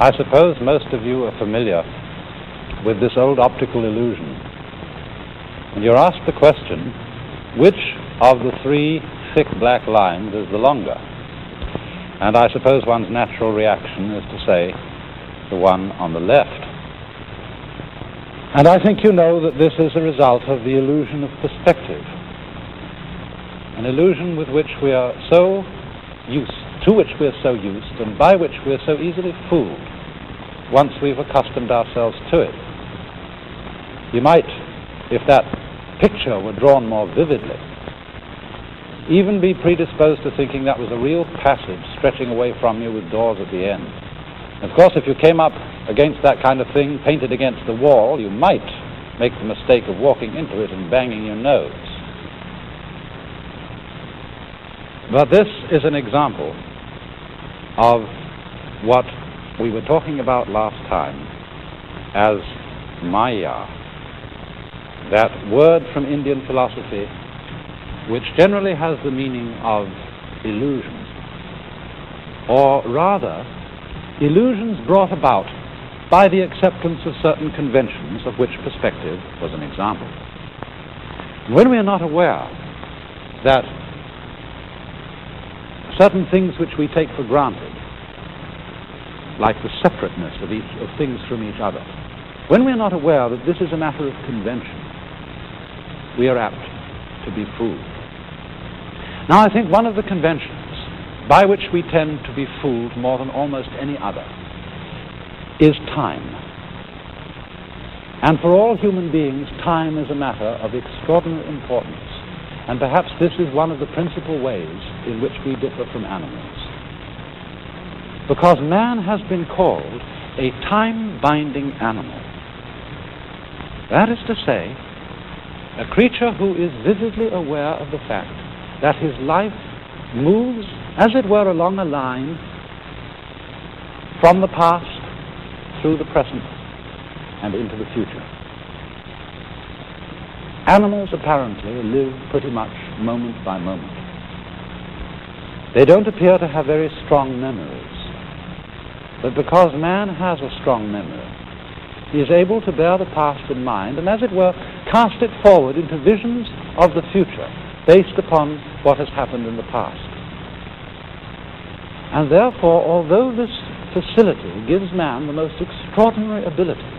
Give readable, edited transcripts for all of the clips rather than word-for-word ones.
I suppose most of you are familiar with this old optical illusion. And you're asked the question, which of the three thick black lines is the longer? And I suppose one's natural reaction is to say the one on the left. And I think you know that this is a result of the illusion of perspective, an illusion with which we are so used, to which we are so used, and by which we are so easily fooled once we've accustomed ourselves to it. You might, if that picture were drawn more vividly, even be predisposed to thinking that was a real passage stretching away from you with doors at the end. Of course, if you came up against that kind of thing painted against the wall, you might make the mistake of walking into it and banging your nose. But this is an example of what we were talking about last time as Maya, that word from Indian philosophy which generally has the meaning of illusion, or rather illusions brought about by the acceptance of certain conventions, of which perspective was an example. When we are not aware that certain things which we take for granted, like the separateness of things from each other, when we are not aware that this is a matter of convention, we are apt to be fooled. Now, I think one of the conventions by which we tend to be fooled more than almost any other is time. And for all human beings, time is a matter of extraordinary importance. And perhaps this is one of the principal ways in which we differ from animals. Because man has been called a time-binding animal. That is to say, a creature who is vividly aware of the fact that his life moves, as it were, along a line from the past through the present and into the future. Animals apparently live pretty much moment by moment. They don't appear to have very strong memories, but because man has a strong memory, he is able to bear the past in mind and, as it were, cast it forward into visions of the future based upon what has happened in the past. And therefore, although this facility gives man the most extraordinary ability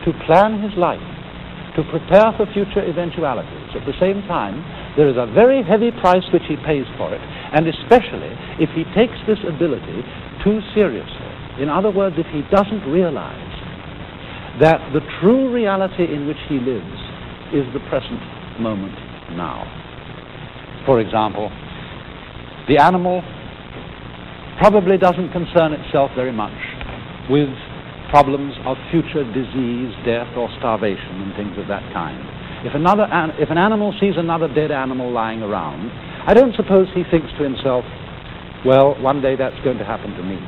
to plan his life, to prepare for future eventualities, at the same time, there is a very heavy price which he pays for it, and especially if he takes this ability too seriously. In other words, if he doesn't realize that the true reality in which he lives is the present moment now. For example, the animal probably doesn't concern itself very much with problems of future disease, death, or starvation, and things of that kind. If an animal sees another dead animal lying around, I don't suppose he thinks to himself, well, one day that's going to happen to me.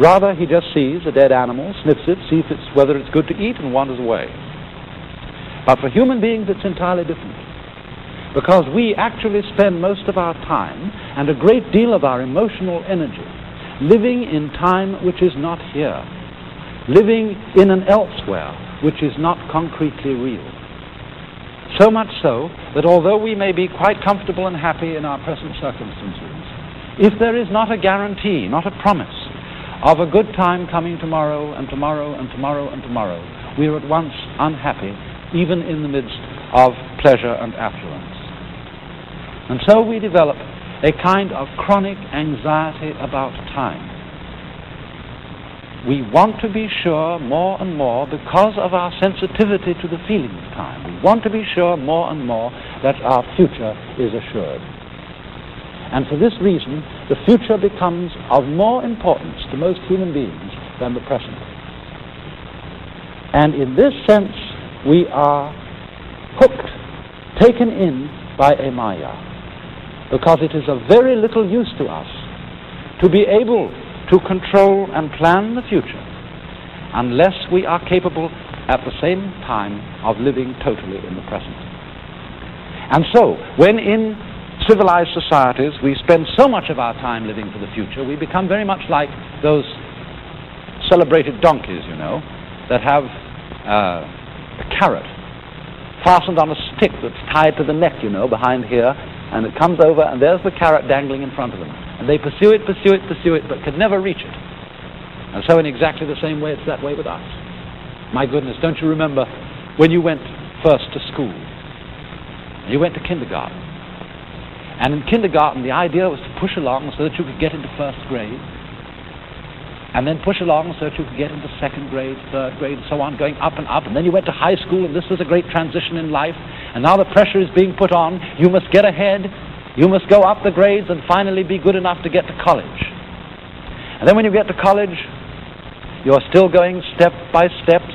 Rather, he just sees a dead animal, sniffs it, sees whether it's good to eat, and wanders away. But for human beings, it's entirely different, because we actually spend most of our time and a great deal of our emotional energy living in time which is not here, living in an elsewhere which is not concretely real. So much so that although we may be quite comfortable and happy in our present circumstances, if there is not a guarantee, not a promise of a good time coming tomorrow and tomorrow and tomorrow and tomorrow, we are at once unhappy, even in the midst of pleasure and affluence. And so we develop a kind of chronic anxiety about time. We want to be sure more and more, because of our sensitivity to the feeling of time, we want to be sure more and more that our future is assured. And for this reason, the future becomes of more importance to most human beings than the present. And in this sense, we are hooked, taken in by a Maya, because it is of very little use to us to be able to control and plan the future unless we are capable at the same time of living totally in the present. And so, when in civilized societies we spend so much of our time living for the future, we become very much like those celebrated donkeys, you know, that have a carrot fastened on a stick that's tied to the neck, you know, behind here, and it comes over, and there's the carrot dangling in front of them. And they pursue it, but can never reach it. And so in exactly the same way, it's that way with us. My goodness, don't you remember when you went first to school? You went to kindergarten. And in kindergarten, the idea was to push along so that you could get into first grade, and then push along so that you could get into second grade, third grade, and so on, going up and up. And then you went to high school, and this was a great transition in life. And now the pressure is being put on. You must get ahead. You must go up the grades and finally be good enough to get to college. And then when you get to college, you're still going step by step,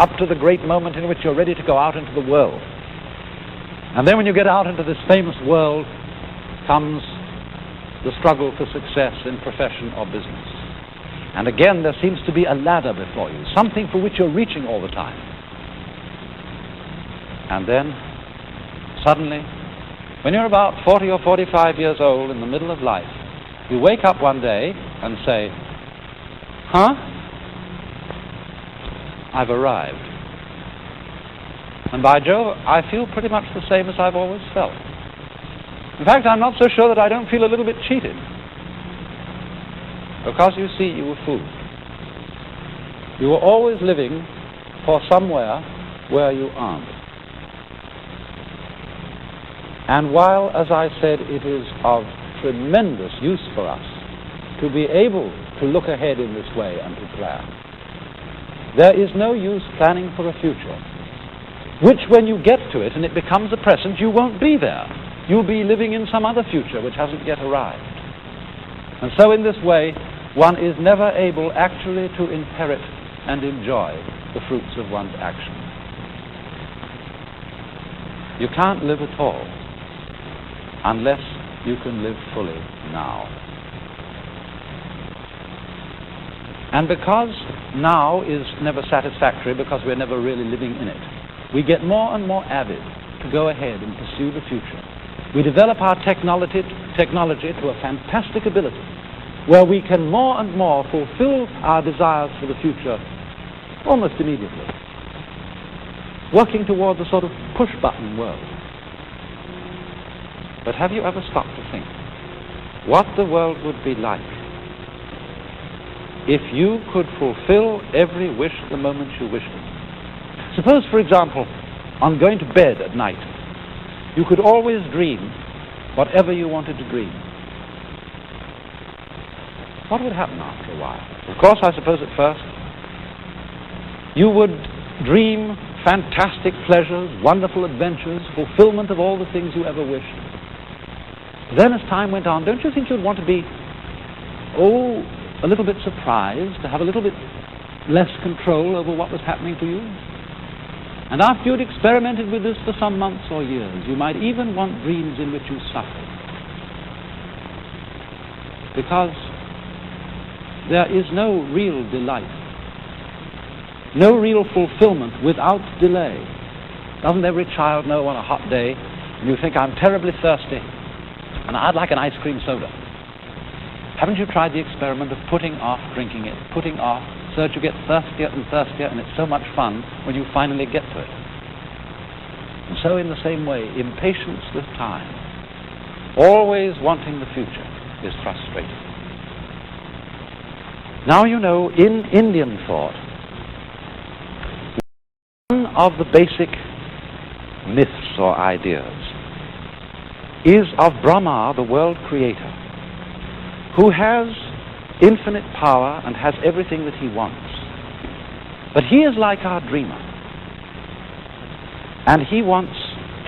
up to the great moment in which you're ready to go out into the world. And then when you get out into this famous world comes the struggle for success in profession or business. And again, there seems to be a ladder before you, something for which you're reaching all the time. And then, suddenly, when you're about 40 or 45 years old in the middle of life, you wake up one day and say, "Huh? I've arrived." And by Jove, I feel pretty much the same as I've always felt. In fact, I'm not so sure that I don't feel a little bit cheated. Because, you see, you were fooled. You were always living for somewhere where you aren't. And while, as I said, it is of tremendous use for us to be able to look ahead in this way and to plan, there is no use planning for a future, which when you get to it and it becomes a present, you won't be there. You'll be living in some other future which hasn't yet arrived. And so in this way, one is never able actually to inherit and enjoy the fruits of one's action. You can't live at all unless you can live fully now. And because now is never satisfactory, because we're never really living in it, we get more and more avid to go ahead and pursue the future. We develop our technology to a fantastic ability, where we can more and more fulfill our desires for the future almost immediately, working towards a sort of push-button world. But have you ever stopped to think what the world would be like if you could fulfill every wish the moment you wished it? Suppose, for example, on going to bed at night, you could always dream whatever you wanted to dream. What would happen after a while? Of course, I suppose at first you would dream fantastic pleasures, wonderful adventures, fulfillment of all the things you ever wished. Then as time went on, don't you think you'd want to be, a little bit surprised, to have a little bit less control over what was happening to you? And after you'd experimented with this for some months or years, you might even want dreams in which you suffered. Because there is no real delight, no real fulfillment without delay. Doesn't every child know on a hot day when you think, I'm terribly thirsty and I'd like an ice cream soda? Haven't you tried the experiment of putting off drinking it, putting off, so that you get thirstier and thirstier, and it's so much fun when you finally get to it? And so in the same way, impatience with time, always wanting the future, is frustrating. Now you know, in Indian thought, one of the basic myths or ideas is of Brahma, the world creator, who has infinite power and has everything that he wants. But he is like our dreamer, and he wants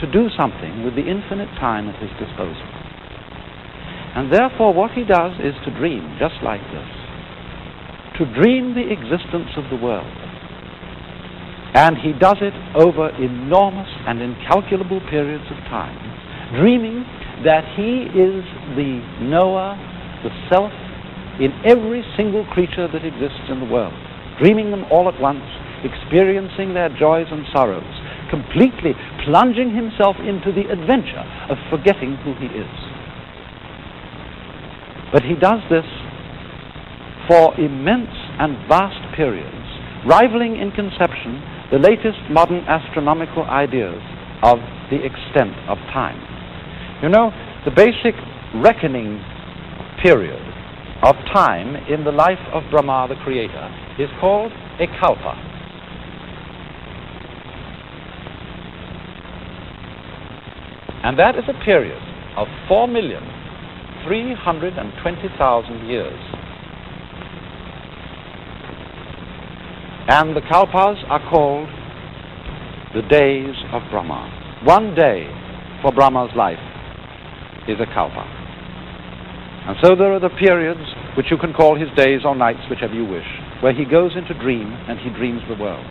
to do something with the infinite time at his disposal. And therefore what he does is to dream, just like this, to dream the existence of the world. And he does it over enormous and incalculable periods of time, dreaming that he is the knower, the self, in every single creature that exists in the world, dreaming them all at once, experiencing their joys and sorrows, completely plunging himself into the adventure of forgetting who he is. But he does this for immense and vast periods, rivaling in conception the latest modern astronomical ideas of the extent of time. You know, the basic reckoning period of time in the life of Brahma, the creator, is called a kalpa. And that is a period of 4,320,000 years. And the kalpas are called the days of Brahma. One day for Brahma's life is a kalpa. And so there are the periods which you can call his days or nights, whichever you wish, where he goes into dream and he dreams the world.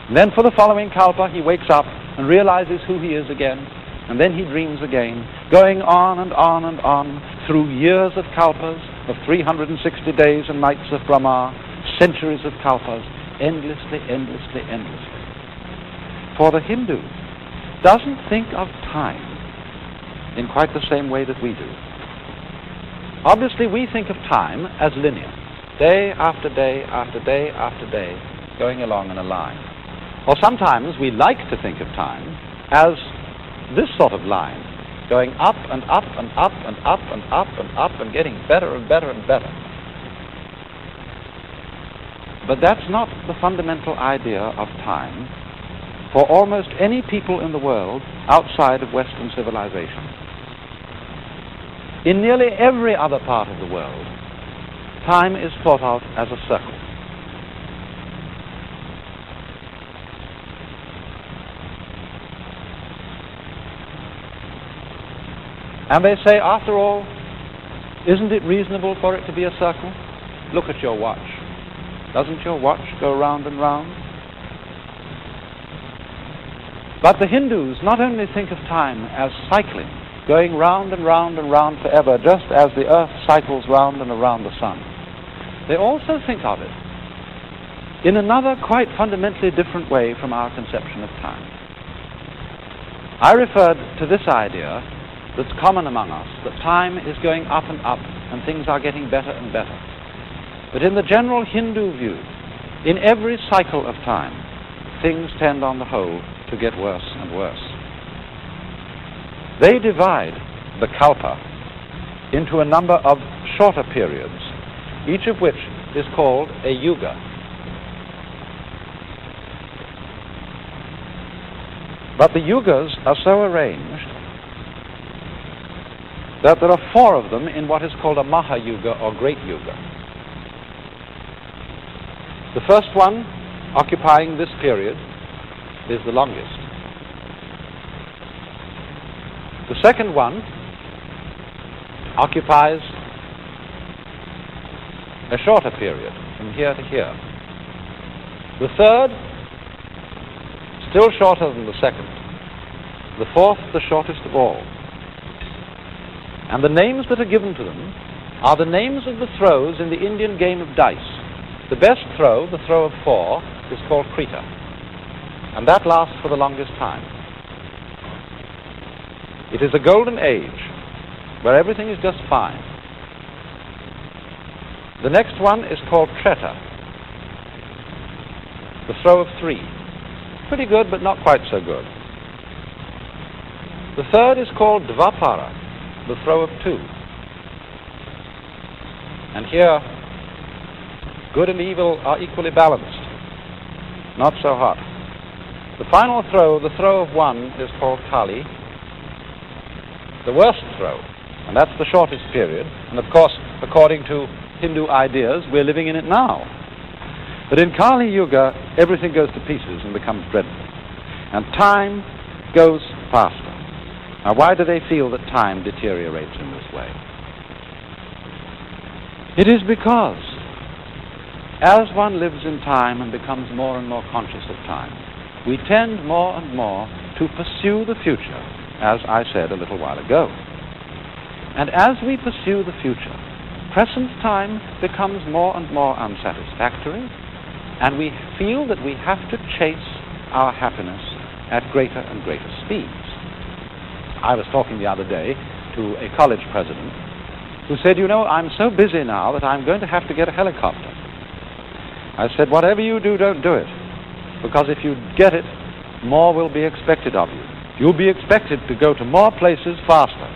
And then for the following kalpa he wakes up and realizes who he is again, and then he dreams again, going on and on and on through years of kalpas, of 360 days and nights of Brahma, centuries of kalpas, endlessly, endlessly, endlessly. For the Hindu doesn't think of time in quite the same way that we do. Obviously, we think of time as linear, day after day after day after day, going along in a line. Or sometimes we like to think of time as this sort of line, going up and up and up and up and up and up and getting better and better and better. But that's not the fundamental idea of time for almost any people in the world outside of Western civilization. In nearly every other part of the world, time is thought of as a circle. And they say, after all, isn't it reasonable for it to be a circle? Look at your watch. Doesn't your watch go round and round? But the Hindus not only think of time as cycling, going round and round and round forever, just as the earth cycles round and around the sun. They also think of it in another quite fundamentally different way from our conception of time. I referred to this idea that's common among us, that time is going up and up and things are getting better and better. But in the general Hindu view, in every cycle of time, things tend on the whole to get worse and worse. They divide the kalpa into a number of shorter periods, each of which is called a yuga. But the yugas are so arranged that there are 4 of them in what is called a Mahayuga or Great Yuga. The first one, occupying this period, is the longest. The second one occupies a shorter period, from here to here. The third, still shorter than the second. The fourth, the shortest of all. And the names that are given to them are the names of the throws in the Indian game of dice. The best throw, the throw of 4, is called Krita. And that lasts for the longest time. It is a golden age where everything is just fine. The next one is called Treta, the throw of 3. Pretty good, but not quite so good. The third is called Dvapara, the throw of 2. And here, good and evil are equally balanced, not so hot. The final throw, the throw of 1, is called Kali, the worst throw, and that's the shortest period. And of course, according to Hindu ideas, we're living in it now. But in Kali Yuga, everything goes to pieces and becomes dreadful. And time goes faster. Now, why do they feel that time deteriorates in this way? It is because as one lives in time and becomes more and more conscious of time, we tend more and more to pursue the future, as I said a little while ago. And as we pursue the future, present time becomes more and more unsatisfactory, and we feel that we have to chase our happiness at greater and greater speeds. I was talking the other day to a college president who said, you know, I'm so busy now that I'm going to have to get a helicopter. I said, whatever you do, don't do it. Because if you get it, more will be expected of you. You'll be expected to go to more places faster.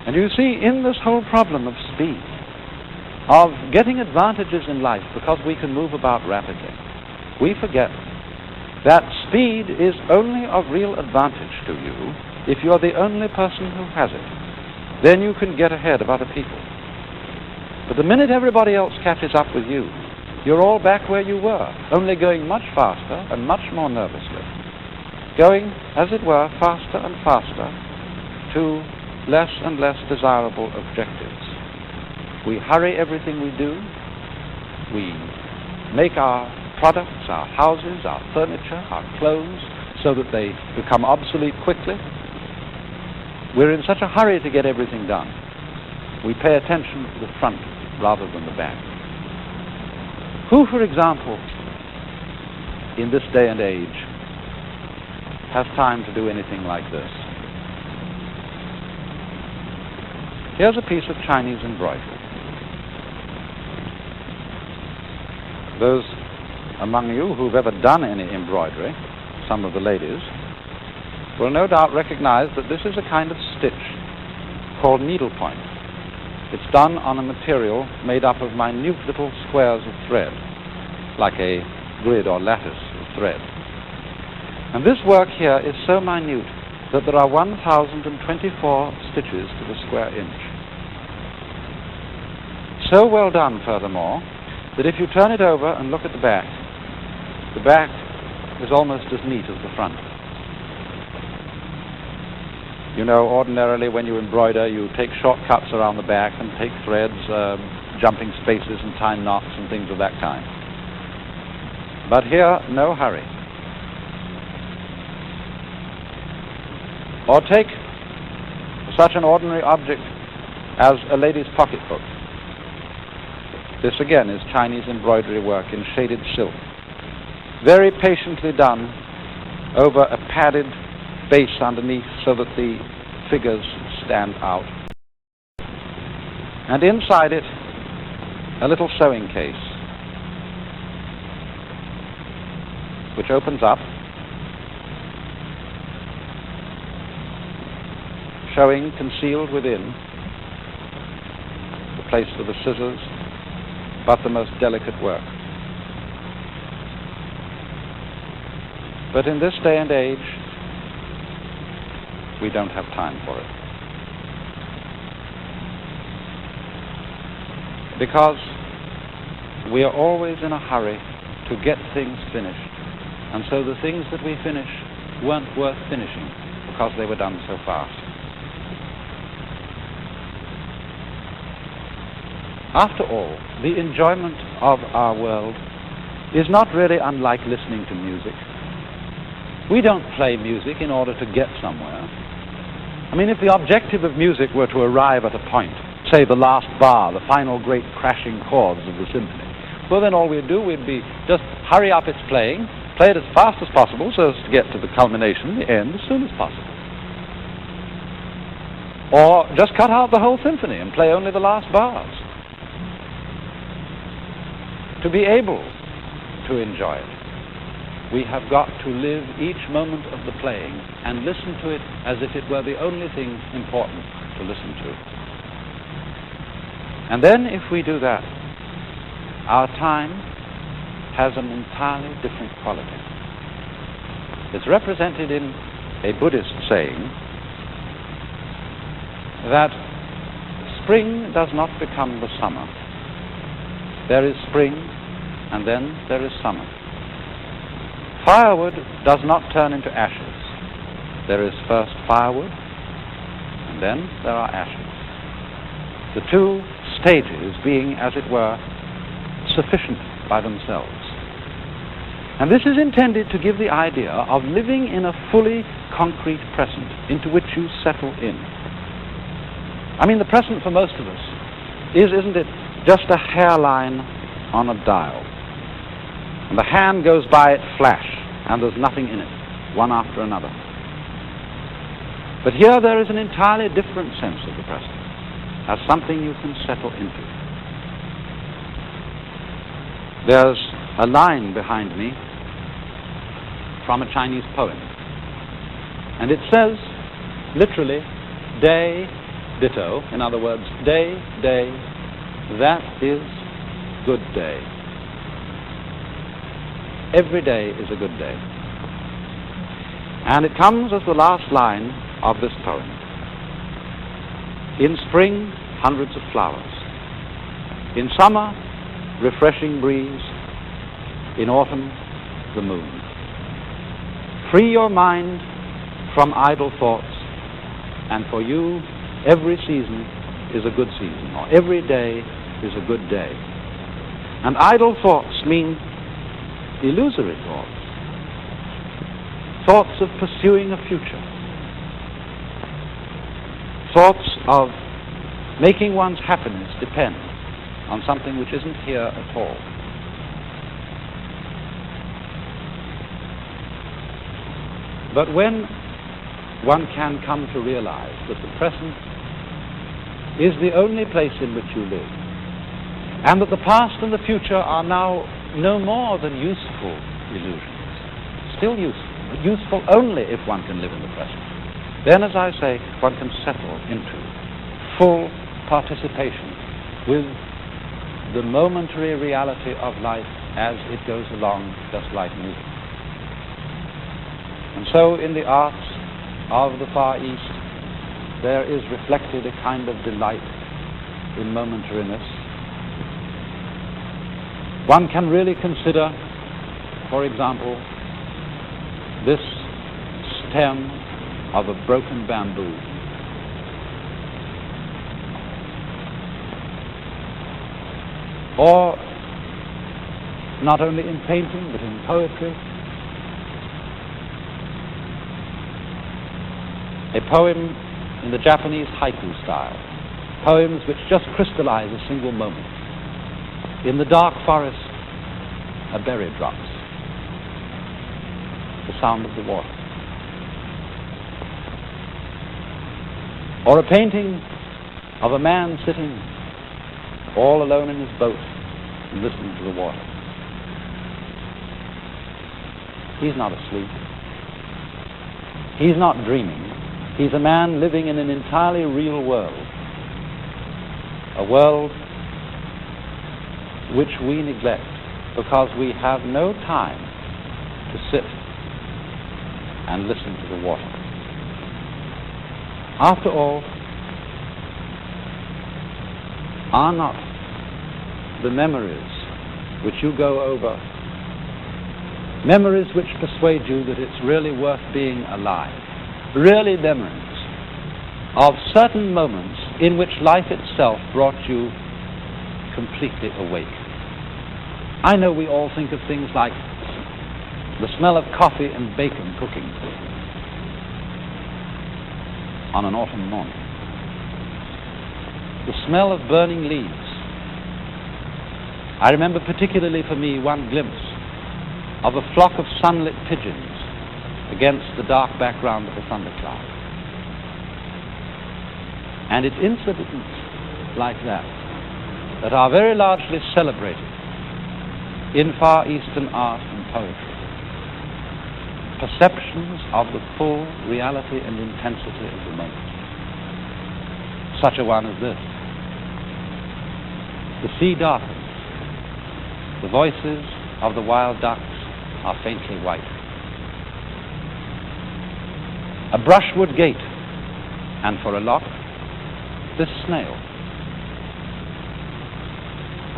And you see, in this whole problem of speed, of getting advantages in life because we can move about rapidly, we forget that speed is only of real advantage to you if you're the only person who has it. Then you can get ahead of other people. But the minute everybody else catches up with you, you're all back where you were, only going much faster and much more nervously. Going, as it were, faster and faster to less and less desirable objectives. We hurry everything we do. We make our products, our houses, our furniture, our clothes, so that they become obsolete quickly. We're in such a hurry to get everything done. We pay attention to the front rather than the back. Who, for example, in this day and age, has time to do anything like this? Here's a piece of Chinese embroidery. Those among you who've ever done any embroidery, some of the ladies, will no doubt recognize that this is a kind of stitch called needlepoint. It's done on a material made up of minute little squares of thread, like a grid or lattice of thread. And this work here is so minute that there are 1,024 stitches to the square inch. So well done, furthermore, that if you turn it over and look at the back is almost as neat as the front. You know, ordinarily when you embroider, you take shortcuts around the back and take threads, jumping spaces and tie knots and things of that kind. But here, no hurry. Or take such an ordinary object as a lady's pocketbook. This again is Chinese embroidery work in shaded silk, very patiently done over a padded base underneath so that the figures stand out. And inside it, a little sewing case, which opens up, showing concealed within the place for the scissors, but the most delicate work. But in this day and age, we don't have time for it. Because we are always in a hurry to get things finished, and so the things that we finish weren't worth finishing because they were done so fast. After all, the enjoyment of our world is not really unlike listening to music. We don't play music in order to get somewhere. I mean, if the objective of music were to arrive at a point, say the last bar, the final great crashing chords of the symphony, well then all we'd do, we'd be just hurry up its playing, play it as fast as possible so as to get to the culmination, the end, as soon as possible. Or just cut out the whole symphony and play only the last bars. To be able to enjoy it, we have got to live each moment of the playing and listen to it as if it were the only thing important to listen to. And then if we do that, our time has an entirely different quality. It's represented in a Buddhist saying that spring does not become the summer. There is spring, and then there is summer. Firewood does not turn into ashes. There is first firewood, and then there are ashes. The two stages being, as it were, sufficient by themselves. And this is intended to give the idea of living in a fully concrete present into which you settle in. I mean, the present for most of us is, isn't it, just a hairline on a dial. And the hand goes by it flash, and there's nothing in it, one after another. But here there is an entirely different sense of the present, as something you can settle into. there's a line behind me from a Chinese poem. And it says, literally, day, ditto. In other words, day, day, that is good day. Every day is a good day. And it comes as the last line of this poem. In spring, hundreds of flowers. In summer, refreshing breeze. In autumn, the moon. Free your mind from idle thoughts, and for you, every season is a good season, or every day is a good day. And idle thoughts mean illusory thoughts, thoughts of pursuing a future, thoughts of making one's happiness depend on something which isn't here at all. But when one can come to realize that the present is the only place in which you live, and that the past and the future are now no more than useful illusions, still useful, but useful only if one can live in the present, then, as I say, one can settle into full participation with the momentary reality of life as it goes along, just like music. And so in the arts of the Far East, there is reflected a kind of delight in momentariness. One can really consider, for example, this stem of a broken bamboo. Or, not only in painting, but in poetry, a poem in the Japanese haiku style, poems which just crystallize a single moment. In the dark forest, a berry drops, the sound of the water. Or a painting of a man sitting all alone in his boat and listening to the water. He's not asleep. He's not dreaming. He's a man living in an entirely real world, a world which we neglect because we have no time to sit and listen to the water. After all, are not the memories which you go over memories which persuade you that it's really worth being alive? Really memories of certain moments in which life itself brought you completely awake. I know we all think of things like the smell of coffee and bacon cooking on an autumn morning, the smell of burning leaves. I remember particularly for me one glimpse of a flock of sunlit pigeons against the dark background of a thundercloud. And it's incidents like that that are very largely celebrated in Far Eastern art and poetry. Perceptions of the full reality and intensity of the moment. Such a one as this. The sea darkens. The voices of the wild ducks are faintly white. A brushwood gate, and for a lock, this snail.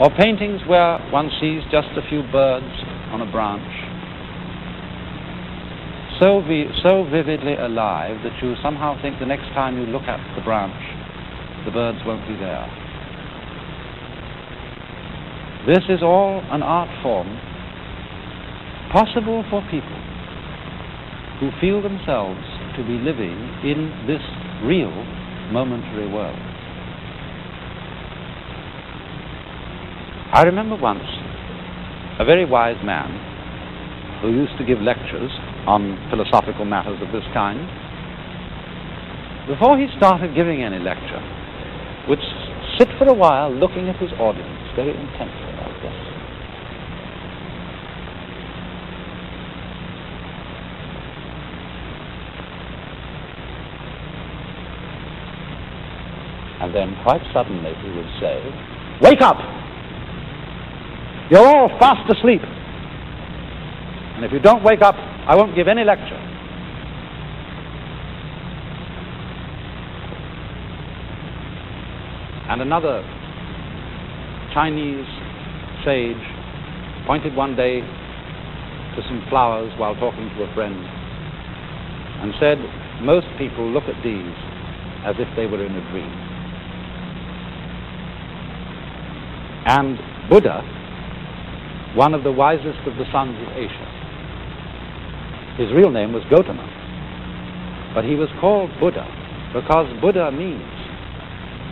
Or paintings where one sees just a few birds on a branch, so vividly alive that you somehow think the next time you look at the branch, the birds won't be there. This is all an art form possible for people who feel themselves to be living in this real momentary world. I remember once a very wise man who used to give lectures on philosophical matters of this kind. Before he started giving any lecture, would sit for a while looking at his audience very intensely like this. And then quite suddenly he would say, "Wake up! You're all fast asleep. And if you don't wake up, I won't give any lecture." And another Chinese sage pointed one day to some flowers while talking to a friend and said, "Most people look at these as if they were in a dream." And Buddha, one of the wisest of the sons of Asia, his real name was Gautama, but he was called Buddha because Buddha means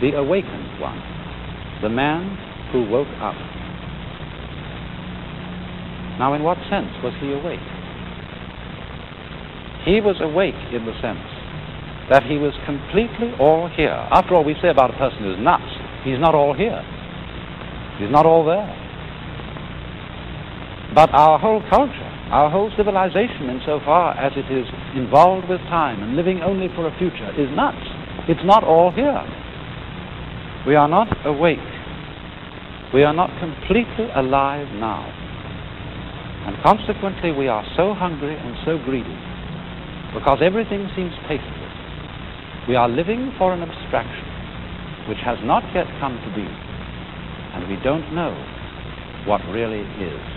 the awakened one, the man who woke up. Now, in what sense was he awake? He was awake in the sense that he was completely all here. After all, we say about a person who's nuts, he's not all here. He's not all there. But our whole culture, our whole civilization, insofar as it is involved with time and living only for a future, is nuts. It's not all here. We are not awake. We are not completely alive now. And consequently, we are so hungry and so greedy because everything seems tasteless. We are living for an abstraction which has not yet come to be, and we don't know what really is.